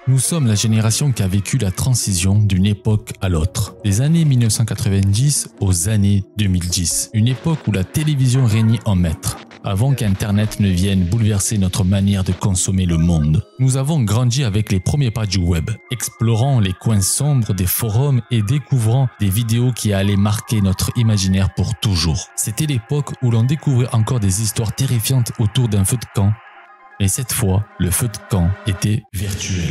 Nous sommes la génération qui a vécu la transition d'une époque à l'autre. Des années 1990 aux années 2010. Une époque où la télévision régnait en maître. Avant qu'Internet ne vienne bouleverser notre manière de consommer le monde. Nous avons grandi avec les premiers pas du web, explorant les coins sombres des forums et découvrant des vidéos qui allaient marquer notre imaginaire pour toujours. C'était l'époque où l'on découvrait encore des histoires terrifiantes autour d'un feu de camp. Mais cette fois, le feu de camp était virtuel.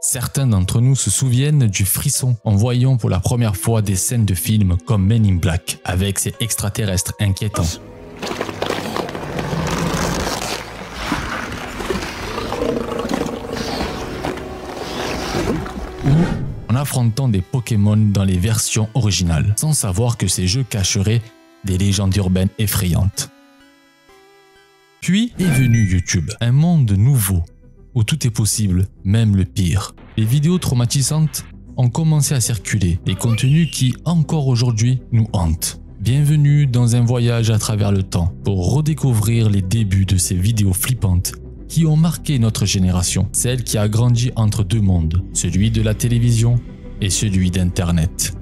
Certains d'entre nous se souviennent du frisson en voyant pour la première fois des scènes de films comme Men in Black, avec ces extraterrestres inquiétants. Ou en affrontant des Pokémon dans les versions originales, sans savoir que ces jeux cacheraient des légendes urbaines effrayantes. Puis est venu YouTube, un monde nouveau, où tout est possible, même le pire. Les vidéos traumatisantes ont commencé à circuler, des contenus qui, encore aujourd'hui, nous hantent. Bienvenue dans un voyage à travers le temps, pour redécouvrir les débuts de ces vidéos flippantes qui ont marqué notre génération, celle qui a grandi entre deux mondes, celui de la télévision et celui d'Internet.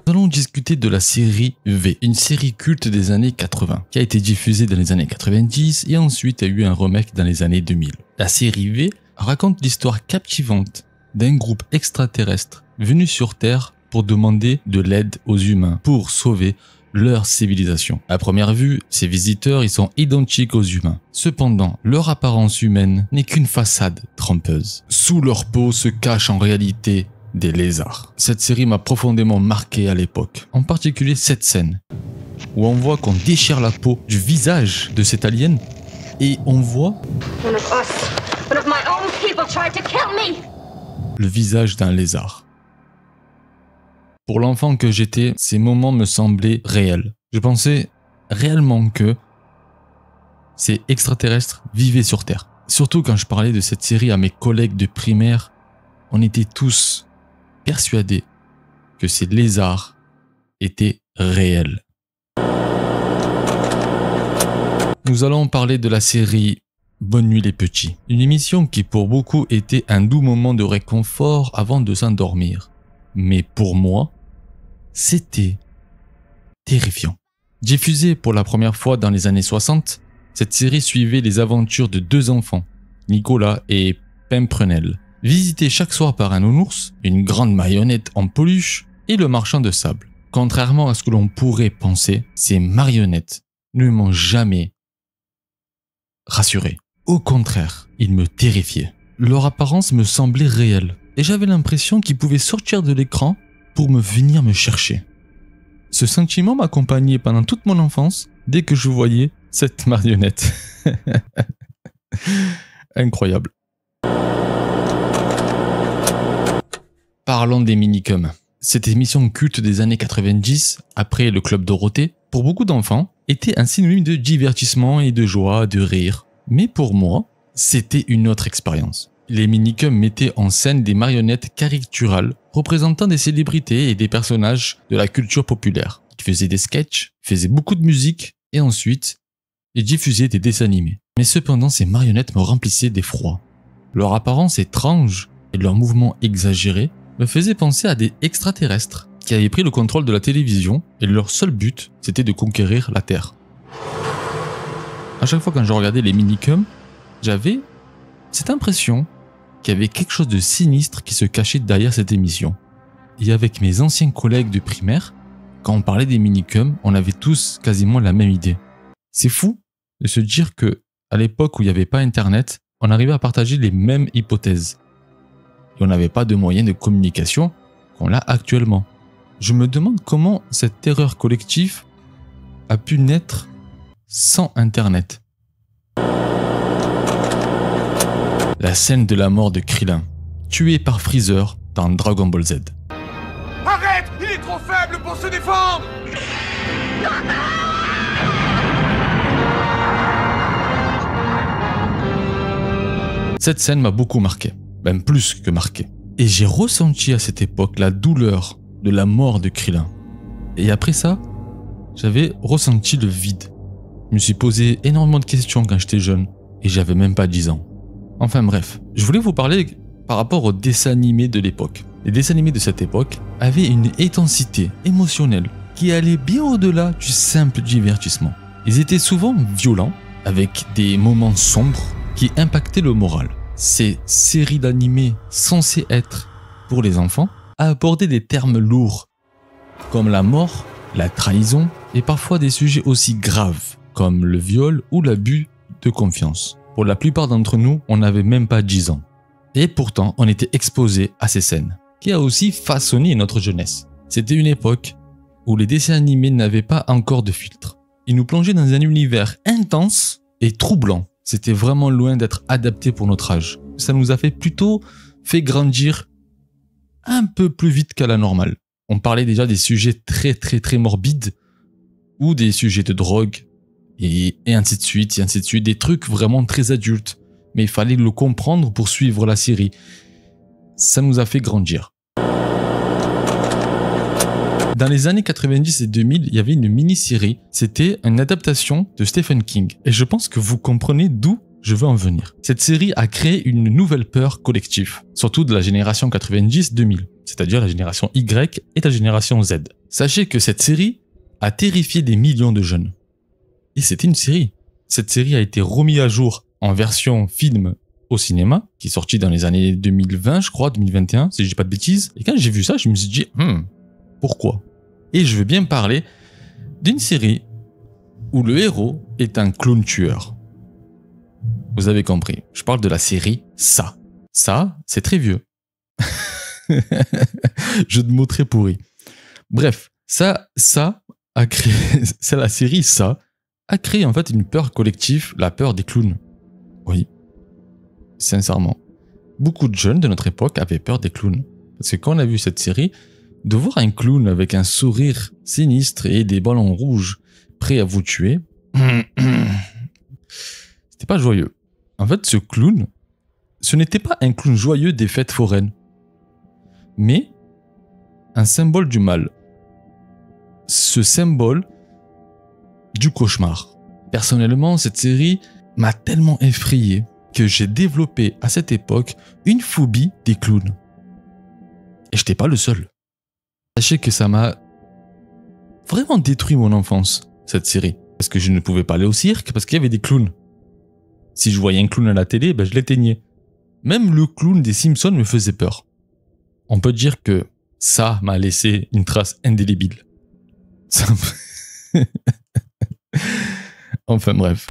Nous allons discuter de la série V, une série culte des années 80, qui a été diffusée dans les années 90 et ensuite a eu un remake dans les années 2000. La série V raconte l'histoire captivante d'un groupe extraterrestre venu sur Terre pour demander de l'aide aux humains pour sauver leur civilisation. À première vue, ces visiteurs ils sont identiques aux humains. Cependant, leur apparence humaine n'est qu'une façade trompeuse. Sous leur peau se cachent en réalité des lézards. Cette série m'a profondément marqué à l'époque. En particulier cette scène où on voit qu'on déchire la peau du visage de cet alien et on voit le visage d'un lézard. Pour l'enfant que j'étais, ces moments me semblaient réels. Je pensais réellement que ces extraterrestres vivaient sur Terre. Surtout quand je parlais de cette série à mes collègues de primaire, on était tous persuadés que ces lézards étaient réels. Nous allons parler de la série Bonne nuit les petits, une émission qui pour beaucoup était un doux moment de réconfort avant de s'endormir. Mais pour moi, c'était terrifiant. Diffusée pour la première fois dans les années 60, cette série suivait les aventures de deux enfants, Nicolas et Pimprenel, visités chaque soir par un nounours, une grande marionnette en peluche et le marchand de sable. Contrairement à ce que l'on pourrait penser, ces marionnettes ne m'ont jamais rassuré. Au contraire, ils me terrifiaient. Leur apparence me semblait réelle et j'avais l'impression qu'ils pouvaient sortir de l'écran pour venir me chercher. Ce sentiment m'accompagnait pendant toute mon enfance dès que je voyais cette marionnette. Incroyable. Parlons des minicums. Cette émission culte des années 90, après le Club Dorothée, pour beaucoup d'enfants, était un synonyme de divertissement et de joie, de rire. Mais pour moi, c'était une autre expérience. Les minicums mettaient en scène des marionnettes caricaturales représentant des célébrités et des personnages de la culture populaire. Ils faisaient des sketchs, faisaient beaucoup de musique et ensuite, ils diffusaient des dessins animés. Mais cependant, ces marionnettes me remplissaient d'effroi. Leur apparence étrange et leurs mouvements exagérés me faisaient penser à des extraterrestres qui avaient pris le contrôle de la télévision et leur seul but, c'était de conquérir la Terre. À chaque fois quand je regardais les minicums, j'avais cette impression qu'il y avait quelque chose de sinistre qui se cachait derrière cette émission. Et avec mes anciens collègues de primaire, quand on parlait des minicums, on avait tous quasiment la même idée. C'est fou de se dire que à l'époque où il n'y avait pas Internet, on arrivait à partager les mêmes hypothèses. Et on n'avait pas de moyens de communication qu'on a actuellement. Je me demande comment cette terreur collective a pu naître sans Internet. La scène de la mort de Krillin, tué par Freezer dans Dragon Ball Z. Arrête! Il est trop faible pour se défendre! Cette scène m'a beaucoup marqué, même plus que marqué. Et j'ai ressenti à cette époque la douleur de la mort de Krillin. Et après ça, j'avais ressenti le vide. Je me suis posé énormément de questions quand j'étais jeune et j'avais même pas 10 ans. Enfin bref, je voulais vous parler par rapport aux dessins animés de l'époque. Les dessins animés de cette époque avaient une intensité émotionnelle qui allait bien au-delà du simple divertissement. Ils étaient souvent violents, avec des moments sombres qui impactaient le moral. Ces séries d'animés censées être pour les enfants abordaient des termes lourds, comme la mort, la trahison et parfois des sujets aussi graves, comme le viol ou l'abus de confiance. Pour la plupart d'entre nous, on n'avait même pas 10 ans. Et pourtant, on était exposé à ces scènes, qui a aussi façonné notre jeunesse. C'était une époque où les dessins animés n'avaient pas encore de filtre. Ils nous plongeaient dans un univers intense et troublant. C'était vraiment loin d'être adapté pour notre âge. Ça nous a plutôt fait grandir un peu plus vite qu'à la normale. On parlait déjà des sujets très morbides ou des sujets de drogue et ainsi de suite, des trucs vraiment très adultes. Mais il fallait le comprendre pour suivre la série. Ça nous a fait grandir. Dans les années 90 et 2000, il y avait une mini-série. C'était une adaptation de Stephen King. Et je pense que vous comprenez d'où je veux en venir. Cette série a créé une nouvelle peur collective, surtout de la génération 90-2000, c'est-à-dire la génération Y et la génération Z. Sachez que cette série a terrifié des millions de jeunes. Et c'était une série. Cette série a été remise à jour en version film au cinéma, qui est sorti dans les années 2020, je crois, 2021, si je dis pas de bêtises. Et quand j'ai vu ça, je me suis dit, pourquoi? Et je veux bien parler d'une série où le héros est un clown tueur. Vous avez compris, je parle de la série Ça. Ça, c'est très vieux. Jeu de mots très pourri. Bref, ça a créé, c'est la série Ça, a créé en fait une peur collective, la peur des clowns. Oui, sincèrement. Beaucoup de jeunes de notre époque avaient peur des clowns. Parce que quand on a vu cette série, de voir un clown avec un sourire sinistre et des ballons rouges prêts à vous tuer, c'était pas joyeux. En fait, ce clown, ce n'était pas un clown joyeux des fêtes foraines, mais un symbole du mal. Ce symbole du cauchemar. Personnellement, cette série m'a tellement effrayé que j'ai développé à cette époque une phobie des clowns. Et j'étais pas le seul. Sachez que ça m'a vraiment détruit mon enfance, cette série. Parce que je ne pouvais pas aller au cirque parce qu'il y avait des clowns. Si je voyais un clown à la télé, je l'éteignais. Même le clown des Simpsons me faisait peur. On peut dire que ça m'a laissé une trace indélébile. Enfin bref.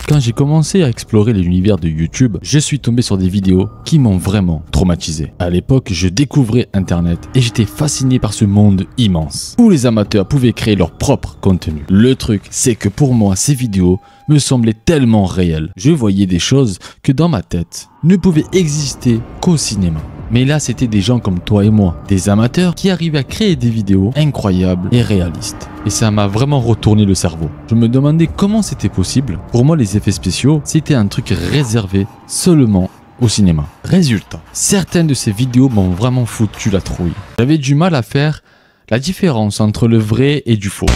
Quand j'ai commencé à explorer l'univers de YouTube, je suis tombé sur des vidéos qui m'ont vraiment traumatisé. À l'époque, je découvrais Internet et j'étais fasciné par ce monde immense, où les amateurs pouvaient créer leur propre contenu. Le truc, c'est que pour moi, ces vidéos me semblaient tellement réelles. Je voyais des choses que dans ma tête ne pouvaient exister qu'au cinéma. Mais là, c'était des gens comme toi et moi, des amateurs qui arrivaient à créer des vidéos incroyables et réalistes. Et ça m'a vraiment retourné le cerveau. Je me demandais comment c'était possible. Pour moi, les effets spéciaux, c'était un truc réservé seulement au cinéma. Résultat, certaines de ces vidéos m'ont vraiment foutu la trouille. J'avais du mal à faire la différence entre le vrai et du faux.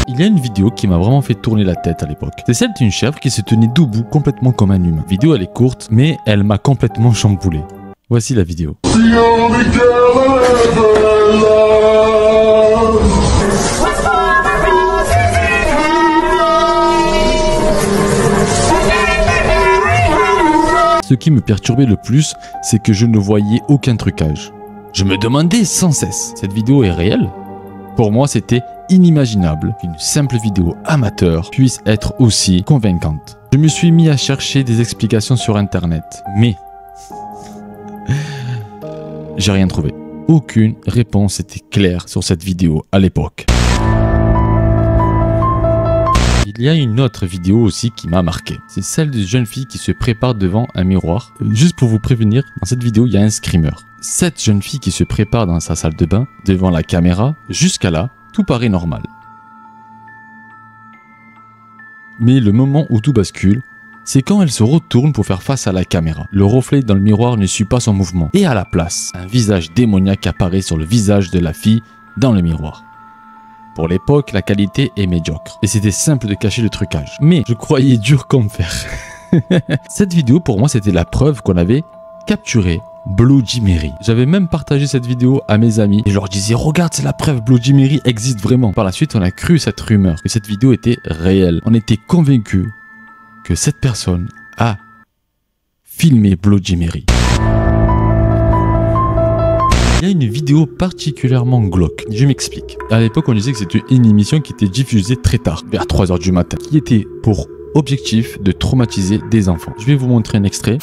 Il y a une vidéo qui m'a vraiment fait tourner la tête à l'époque. C'est celle d'une chèvre qui se tenait debout complètement comme un humain. La vidéo elle est courte, mais elle m'a complètement chamboulé. Voici la vidéo. Ce qui me perturbait le plus, c'est que je ne voyais aucun trucage. Je me demandais sans cesse, cette vidéo est réelle? Pour moi, c'était inimaginable qu'une simple vidéo amateur puisse être aussi convaincante. Je me suis mis à chercher des explications sur internet, mais j'ai rien trouvé. Aucune réponse était claire sur cette vidéo à l'époque. Il y a une autre vidéo aussi qui m'a marqué. C'est celle d'une jeune fille qui se prépare devant un miroir. Juste pour vous prévenir, dans cette vidéo, il y a un screamer. Cette jeune fille qui se prépare dans sa salle de bain, devant la caméra, jusqu'à là, tout paraît normal. Mais le moment où tout bascule, c'est quand elle se retourne pour faire face à la caméra. Le reflet dans le miroir ne suit pas son mouvement. Et à la place, un visage démoniaque apparaît sur le visage de la fille dans le miroir. Pour l'époque, la qualité est médiocre. Et c'était simple de cacher le trucage. Mais je croyais dur comme fer. Cette vidéo, pour moi, c'était la preuve qu'on avait capturé Bloody Mary. J'avais même partagé cette vidéo à mes amis et je leur disais regarde, c'est la preuve, Bloody Mary existe vraiment. Par la suite, on a cru cette rumeur, que cette vidéo était réelle. On était convaincus que cette personne a filmé Bloody Mary. Il y a une vidéo particulièrement glauque. Je m'explique. À l'époque, on disait que c'était une émission qui était diffusée très tard, vers 3 h du matin, qui était pour objectif de traumatiser des enfants. Je vais vous montrer un extrait.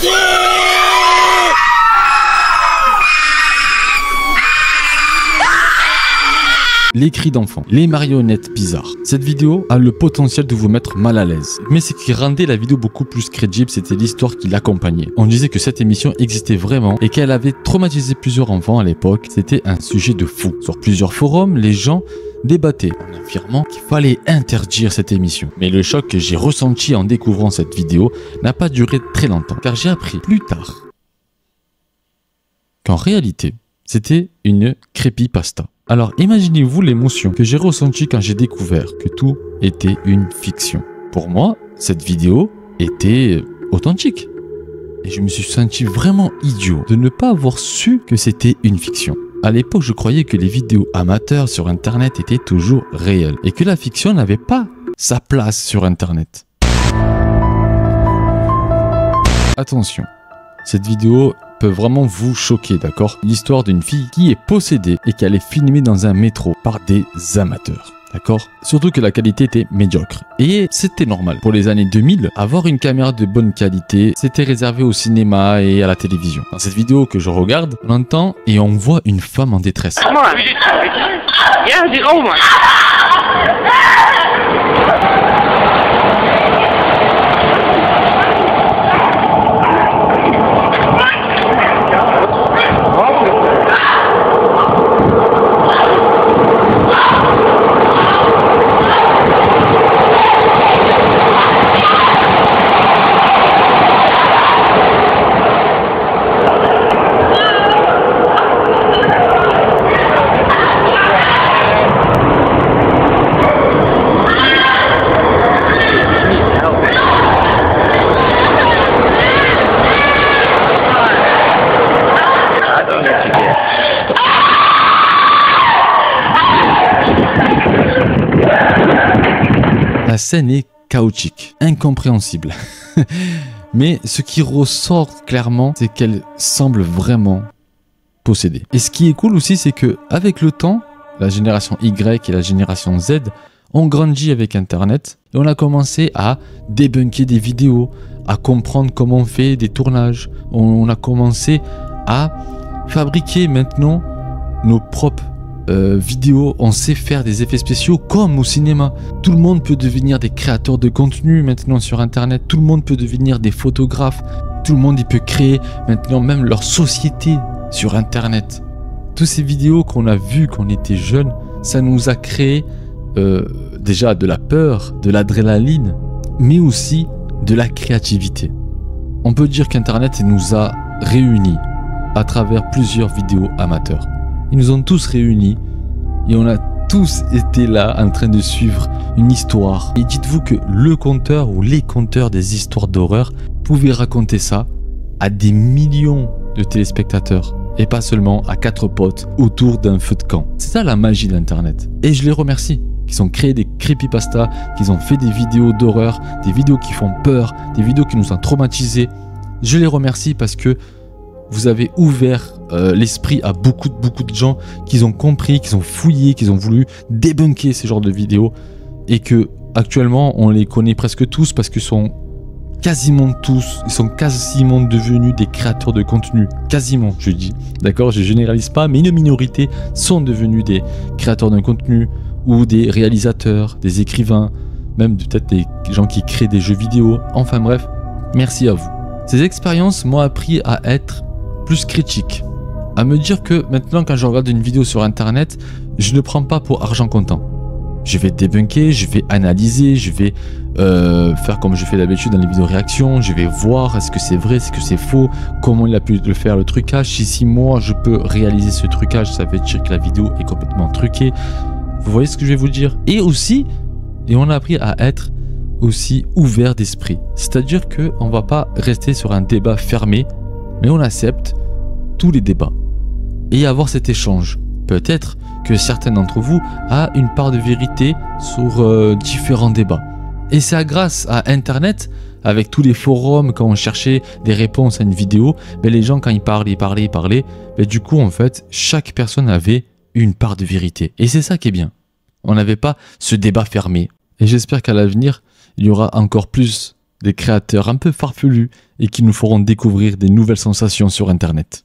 Les cris d'enfants, les marionnettes bizarres. Cette vidéo a le potentiel de vous mettre mal à l'aise. Mais ce qui rendait la vidéo beaucoup plus crédible, c'était l'histoire qui l'accompagnait. On disait que cette émission existait vraiment et qu'elle avait traumatisé plusieurs enfants à l'époque. C'était un sujet de fou. Sur plusieurs forums, les gens débattaient en affirmant qu'il fallait interdire cette émission. Mais le choc que j'ai ressenti en découvrant cette vidéo n'a pas duré très longtemps, car j'ai appris plus tard qu'en réalité, c'était une creepypasta. Alors imaginez-vous l'émotion que j'ai ressentie quand j'ai découvert que tout était une fiction. Pour moi, cette vidéo était authentique. Et je me suis senti vraiment idiot de ne pas avoir su que c'était une fiction. À l'époque, je croyais que les vidéos amateurs sur Internet étaient toujours réelles et que la fiction n'avait pas sa place sur Internet. Attention, cette vidéo peut vraiment vous choquer, d'accord? L'histoire d'une fille qui est possédée et qui allait filmer dans un métro par des amateurs. D'accord? Surtout que la qualité était médiocre. Et c'était normal. Pour les années 2000, avoir une caméra de bonne qualité, c'était réservé au cinéma et à la télévision. Dans cette vidéo que je regarde, on entend et on voit une femme en détresse. La scène est chaotique, incompréhensible. Mais ce qui ressort clairement, c'est qu'elle semble vraiment possédée. Et ce qui est cool aussi, c'est que avec le temps, la génération Y et la génération Z ont grandi avec Internet et on a commencé à débunker des vidéos, à comprendre comment on fait des tournages. On a commencé à fabriquer maintenant nos propres vidéo, on sait faire des effets spéciaux comme au cinéma. Tout le monde peut devenir des créateurs de contenu maintenant sur Internet. Tout le monde peut devenir des photographes. Tout le monde peut créer maintenant même leur société sur Internet. Toutes ces vidéos qu'on a vues quand on était jeune, ça nous a créé déjà de la peur, de l'adrénaline, mais aussi de la créativité. On peut dire qu'Internet nous a réunis à travers plusieurs vidéos amateurs. Ils nous ont tous réunis et on a tous été là en train de suivre une histoire. Et dites-vous que le conteur ou les conteurs des histoires d'horreur pouvaient raconter ça à des millions de téléspectateurs et pas seulement à 4 potes autour d'un feu de camp. C'est ça la magie d'Internet. Et je les remercie qu'ils ont créé des creepypastas, qu'ils ont fait des vidéos d'horreur, des vidéos qui font peur, des vidéos qui nous ont traumatisés. Je les remercie parce que vous avez ouvert l'esprit à beaucoup de gens qui ont compris, qui ont fouillé, qui ont voulu débunker ces genres de vidéos et que actuellement on les connaît presque tous parce qu'ils sont quasiment tous, ils sont quasiment devenus des créateurs de contenu. Quasiment, je dis. D'accord, je généralise pas, mais une minorité sont devenus des créateurs de contenu ou des réalisateurs, des écrivains, même peut-être des gens qui créent des jeux vidéo. Enfin bref, merci à vous. Ces expériences m'ont appris à être plus critique, à me dire que maintenant quand je regarde une vidéo sur Internet, je ne prends pas pour argent comptant. Je vais débunker, je vais analyser, je vais faire comme je fais d'habitude dans les vidéos réactions. Je vais voir est-ce que c'est vrai, est-ce que c'est faux, comment il a pu le faire le trucage. Si moi je peux réaliser ce trucage, ça veut dire que la vidéo est complètement truquée. Vous voyez ce que je vais vous dire? Et aussi, on a appris à être aussi ouvert d'esprit. C'est-à-dire qu'on ne va pas rester sur un débat fermé, mais on accepte tous les débats et avoir cet échange. Peut-être que certains d'entre vous a une part de vérité sur différents débats. Et c'est grâce à Internet, avec tous les forums, quand on cherchait des réponses à une vidéo, les gens quand ils parlaient, du coup en fait, chaque personne avait une part de vérité. Et c'est ça qui est bien. On n'avait pas ce débat fermé. Et j'espère qu'à l'avenir, il y aura encore plus des créateurs un peu farfelus et qui nous feront découvrir des nouvelles sensations sur Internet.